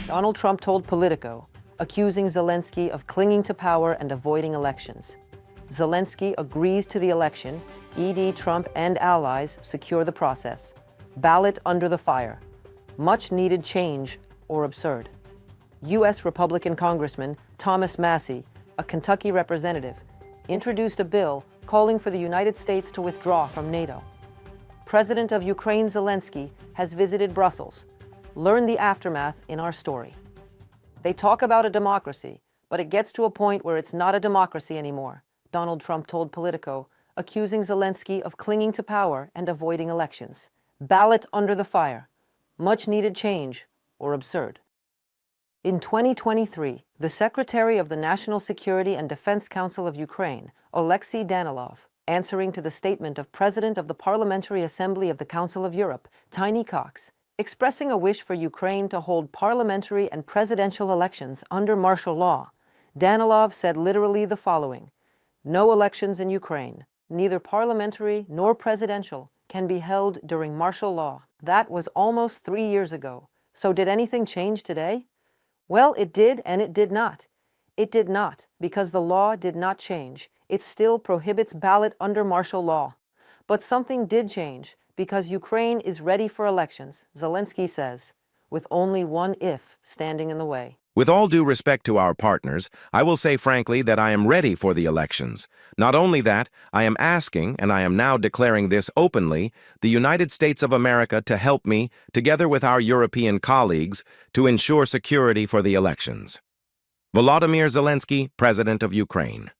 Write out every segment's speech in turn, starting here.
Donald Trump told Politico, accusing Zelenskyy of clinging to power and avoiding elections. Zelenskyy agrees to the election. ED Trump and allies secure the process. Ballot under the fire. Much needed change or absurd. U.S. Republican Congressman Thomas Massie, a Kentucky representative, introduced a bill calling for the United States to withdraw from NATO. President of Ukraine Zelenskyy has visited Brussels. Learn the aftermath in our story. They talk about a democracy, but it gets to a point where it's not a democracy anymore, Donald Trump told Politico, accusing Zelenskyy of clinging to power and avoiding elections. Ballot under the fire. Much needed change or absurd. In 2023, the Secretary of the National Security and Defense Council of Ukraine, Oleksiy Danilov, answering to the statement of President of the Parliamentary Assembly of the Council of Europe, Tiny Cox, expressing a wish for Ukraine to hold parliamentary and presidential elections under martial law, Danilov said literally the following: "No elections in Ukraine, neither parliamentary nor presidential, can be held during martial law." That was almost 3 years ago. So did anything change today? Well, it did and it did not. It did not, because the law did not change. It still prohibits ballot under martial law. But something did change, because Ukraine is ready for elections, Zelenskyy says, with only one if standing in the way. With all due respect to our partners, I will say frankly that I am ready for the elections. Not only that, I am asking, and I am now declaring this openly, the United States of America to help me, together with our European colleagues, to ensure security for the elections. Volodymyr Zelenskyy, President of Ukraine.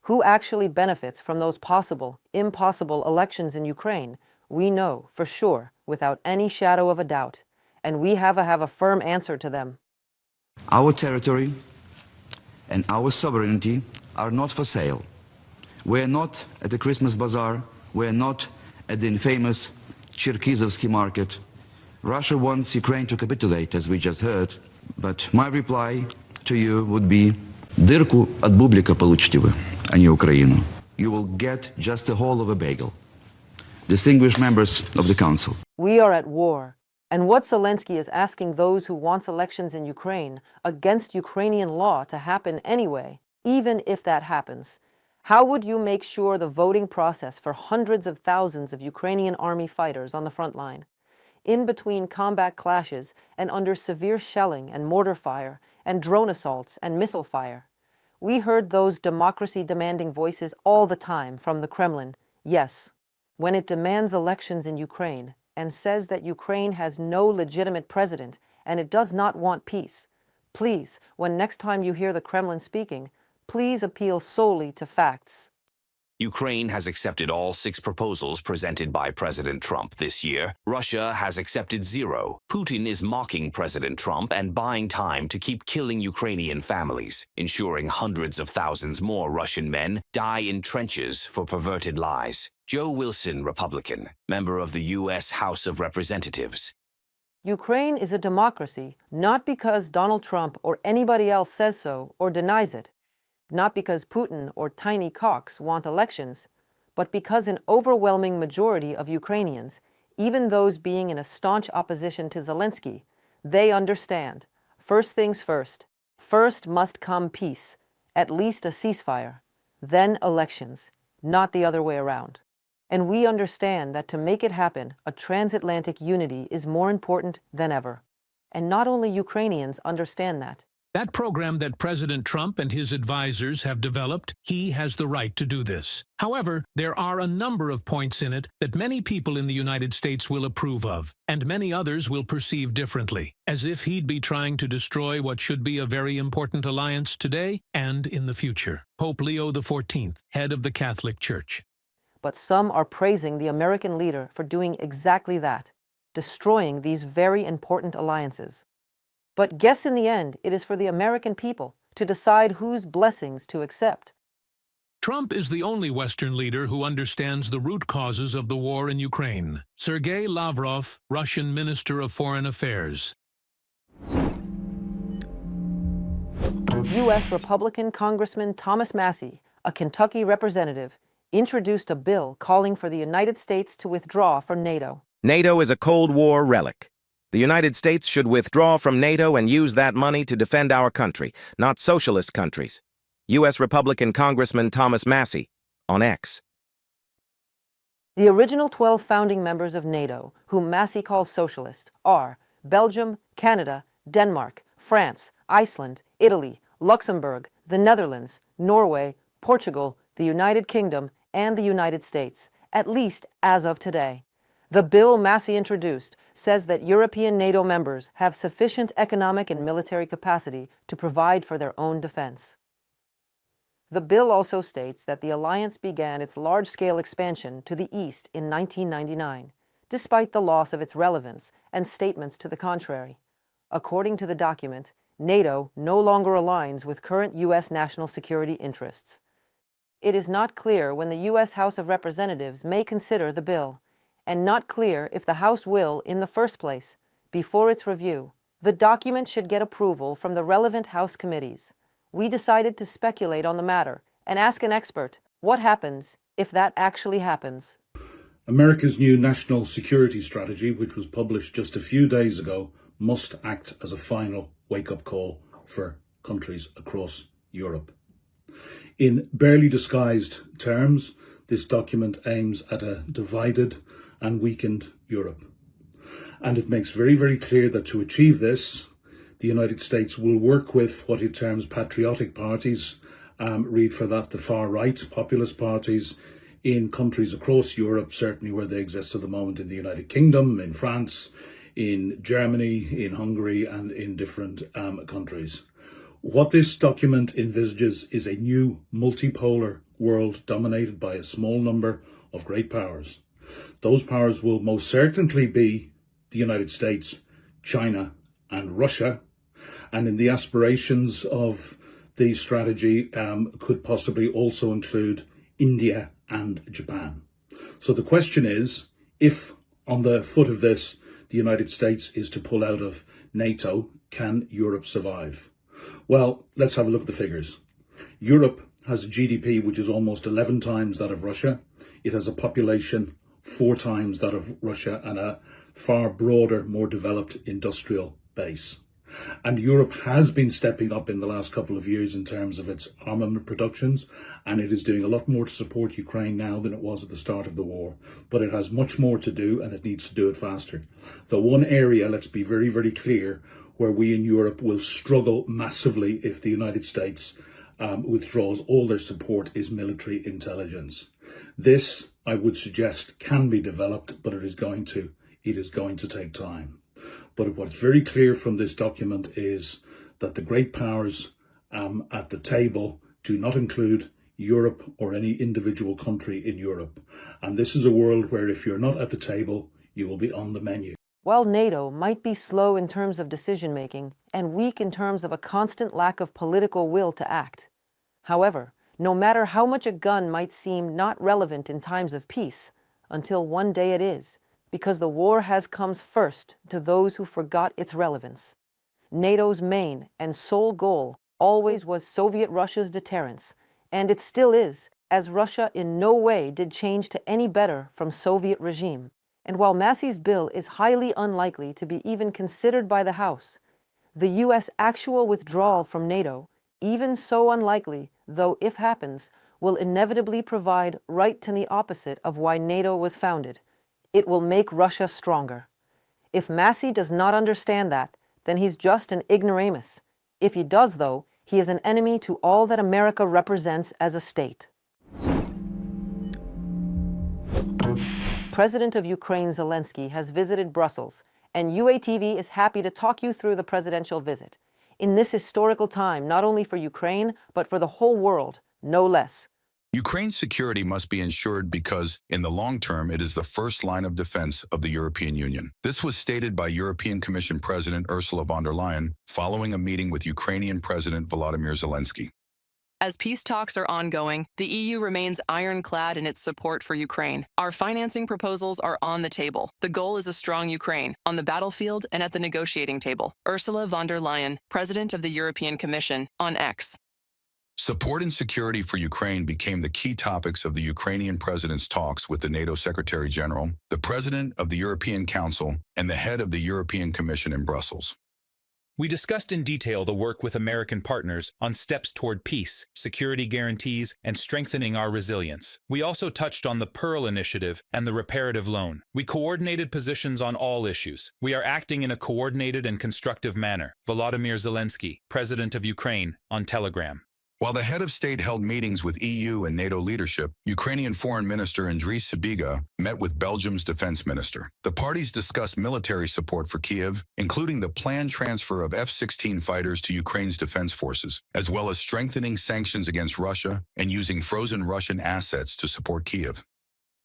Who actually benefits from those possible, impossible elections in Ukraine? We know, for sure, without any shadow of a doubt. And we have a firm answer to them. Our territory and our sovereignty are not for sale. We're not at the Christmas bazaar. We're not at the infamous Cherkizovsky market. Russia wants Ukraine to capitulate, as we just heard. But my reply to you would be: дырку от бублика получите вы, а не Украину. You will get just the whole of a bagel. Distinguished members of the Council. We are at war. And what Zelenskyy is asking those who want elections in Ukraine against Ukrainian law to happen anyway, even if that happens. How would you make sure the voting process for hundreds of thousands of Ukrainian army fighters on the front line, in between combat clashes and under severe shelling and mortar fire and drone assaults and missile fire? We heard those democracy-demanding voices all the time from the Kremlin. Yes, when it demands elections in Ukraine, and says that Ukraine has no legitimate president and it does not want peace. Please, when next time you hear the Kremlin speaking, please appeal solely to facts. Ukraine has accepted all 6 proposals presented by President Trump this year. Russia has accepted 0. Putin is mocking President Trump and buying time to keep killing Ukrainian families, ensuring hundreds of thousands more Russian men die in trenches for perverted lies. Joe Wilson, Republican, member of the U.S. House of Representatives. Ukraine is a democracy not because Donald Trump or anybody else says so or denies it. Not because Putin or Tiny Cox want elections, but because an overwhelming majority of Ukrainians, even those being in a staunch opposition to Zelenskyy, they understand. First things first. First must come peace, at least a ceasefire, then elections, not the other way around. And we understand that to make it happen, a transatlantic unity is more important than ever. And not only Ukrainians understand that. That program that President Trump and his advisors have developed, he has the right to do this. However, there are a number of points in it that many people in the United States will approve of, and many others will perceive differently, as if he'd be trying to destroy what should be a very important alliance today and in the future. Pope Leo XIV, head of the Catholic Church. But some are praising the American leader for doing exactly that, destroying these very important alliances. But guess in the end, it is for the American people to decide whose blessings to accept. Trump is the only Western leader who understands the root causes of the war in Ukraine. Sergei Lavrov, Russian Minister of Foreign Affairs. U.S. Republican Congressman Thomas Massie, a Kentucky representative, introduced a bill calling for the United States to withdraw from NATO. NATO is a Cold War relic. The United States should withdraw from NATO and use that money to defend our country, not socialist countries. U.S. Republican Congressman Thomas Massie, on X. The original 12 founding members of NATO, whom Massie calls socialist, are Belgium, Canada, Denmark, France, Iceland, Italy, Luxembourg, the Netherlands, Norway, Portugal, the United Kingdom, and the United States, at least as of today. The bill Massie introduced says that European NATO members have sufficient economic and military capacity to provide for their own defense. The bill also states that the alliance began its large-scale expansion to the east in 1999, despite the loss of its relevance and statements to the contrary. According to the document, NATO no longer aligns with current U.S. national security interests. It is not clear when the U.S. House of Representatives may consider the bill, and not clear if the House will, in the first place, before its review. The document should get approval from the relevant House committees. We decided to speculate on the matter and ask an expert what happens if that actually happens. America's new national security strategy, which was published just a few days ago, must act as a final wake-up call for countries across Europe. In barely disguised terms, this document aims at a divided and weakened Europe. And it makes very, very clear that to achieve this, the United States will work with what it terms patriotic parties, read for that the far-right populist parties in countries across Europe, certainly where they exist at the moment in the United Kingdom, in France, in Germany, in Hungary, and in different countries. What this document envisages is a new multipolar world dominated by a small number of great powers. Those powers will most certainly be the United States, China, and Russia, and in the aspirations of the strategy could possibly also include India and Japan. So the question is, if on the foot of this, the United States is to pull out of NATO, can Europe survive? Well, let's have a look at the figures. Europe has a GDP which is almost 11 times that of Russia. It has a population 4 times that of Russia and a far broader, more developed industrial base. And Europe has been stepping up in the last couple of years in terms of its armament productions, and it is doing a lot more to support Ukraine now than it was at the start of the war. But it has much more to do, and it needs to do it faster. The one area, let's be very, very clear, where we in Europe will struggle massively if the United States withdraws all their support is military intelligence. This, I would suggest, can be developed, but it is going to take time. But what's very clear from this document is that the great powers at the table do not include Europe or any individual country in Europe. And this is a world where if you're not at the table, you will be on the menu. While NATO might be slow in terms of decision-making and weak in terms of a constant lack of political will to act. However, no matter how much a gun might seem not relevant in times of peace, until one day it is, because the war has come first to those who forgot its relevance. NATO's main and sole goal always was Soviet Russia's deterrence, and it still is, as Russia in no way did change to any better from Soviet regime. And while Massie's bill is highly unlikely to be even considered by the House, the U.S. actual withdrawal from NATO, even so unlikely, though if happens, will inevitably provide right to the opposite of why NATO was founded. It will make Russia stronger. If Massie does not understand that, then he's just an ignoramus. If he does, though, he is an enemy to all that America represents as a state. President of Ukraine Zelenskyy has visited Brussels, and UATV is happy to talk you through the presidential visit. In this historical time, not only for Ukraine, but for the whole world, no less. Ukraine's security must be ensured because, in the long term, it is the first line of defense of the European Union. This was stated by European Commission President Ursula von der Leyen following a meeting with Ukrainian President Volodymyr Zelenskyy. As peace talks are ongoing, the EU remains ironclad in its support for Ukraine. Our financing proposals are on the table. The goal is a strong Ukraine, on the battlefield and at the negotiating table. Ursula von der Leyen, President of the European Commission, on X. Support and security for Ukraine became the key topics of the Ukrainian president's talks with the NATO Secretary General, the President of the European Council, and the head of the European Commission in Brussels. We discussed in detail the work with American partners on steps toward peace, security guarantees, and strengthening our resilience. We also touched on the Pearl Initiative and the reparative loan. We coordinated positions on all issues. We are acting in a coordinated and constructive manner. Volodymyr Zelenskyy, President of Ukraine, on Telegram. While the head of state held meetings with EU and NATO leadership, Ukrainian Foreign Minister Andriy Sybiga met with Belgium's defense minister. The parties discussed military support for Kyiv, including the planned transfer of F-16 fighters to Ukraine's defense forces, as well as strengthening sanctions against Russia and using frozen Russian assets to support Kyiv.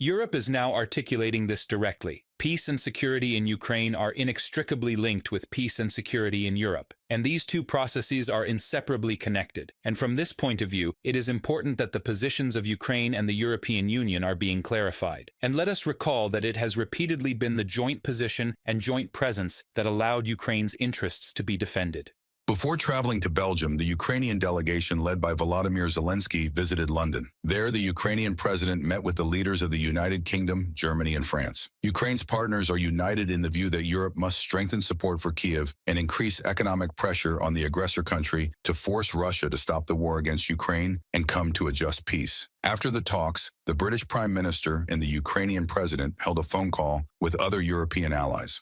Europe is now articulating this directly. Peace and security in Ukraine are inextricably linked with peace and security in Europe, and these two processes are inseparably connected. And from this point of view, it is important that the positions of Ukraine and the European Union are being clarified. And let us recall that it has repeatedly been the joint position and joint presence that allowed Ukraine's interests to be defended. Before traveling to Belgium, the Ukrainian delegation led by Volodymyr Zelenskyy visited London. There, the Ukrainian president met with the leaders of the United Kingdom, Germany, and France. Ukraine's partners are united in the view that Europe must strengthen support for Kyiv and increase economic pressure on the aggressor country to force Russia to stop the war against Ukraine and come to a just peace. After the talks, the British Prime Minister and the Ukrainian president held a phone call with other European allies.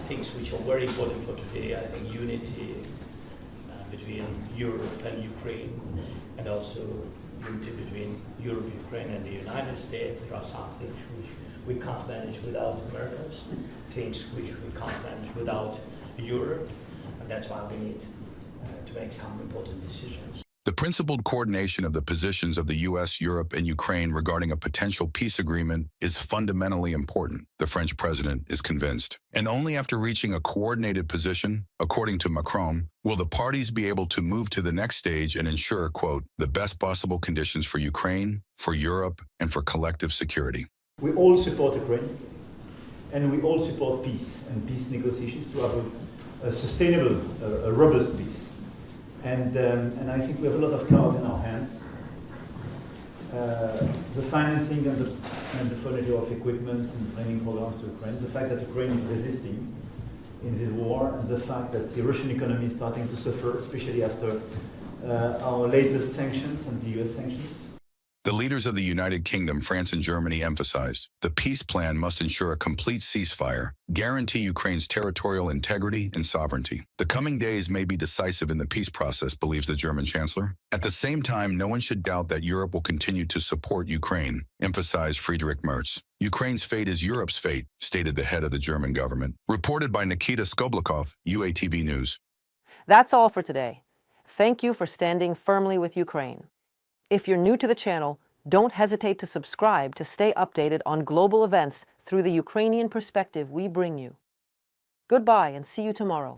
Things which are very important for today, I think unity between Europe and Ukraine, and also unity between Europe, Ukraine, and the United States. There are some things which we can't manage without Americans, things which we can't manage without Europe, and that's why we need to make some important decisions. The principled coordination of the positions of the U.S., Europe, and Ukraine regarding a potential peace agreement is fundamentally important, the French president is convinced. And only after reaching a coordinated position, according to Macron, will the parties be able to move to the next stage and ensure, quote, the best possible conditions for Ukraine, for Europe, and for collective security. We all support Ukraine, and we all support peace and peace negotiations to have a sustainable, a robust peace. And I think we have a lot of cards in our hands. The financing and the furniture of equipment and training programs to Ukraine, the fact that Ukraine is resisting in this war, and the fact that the Russian economy is starting to suffer, especially after our latest sanctions and the US sanctions. The leaders of the United Kingdom, France, and Germany emphasized the peace plan must ensure a complete ceasefire, guarantee Ukraine's territorial integrity and sovereignty. The coming days may be decisive in the peace process, believes the German chancellor. At the same time, no one should doubt that Europe will continue to support Ukraine, emphasized Friedrich Merz. Ukraine's fate is Europe's fate, stated the head of the German government. Reported by Nikita Skoblikov, UATV News. That's all for today. Thank you for standing firmly with Ukraine. If you're new to the channel, don't hesitate to subscribe to stay updated on global events through the Ukrainian perspective we bring you. Goodbye and see you tomorrow.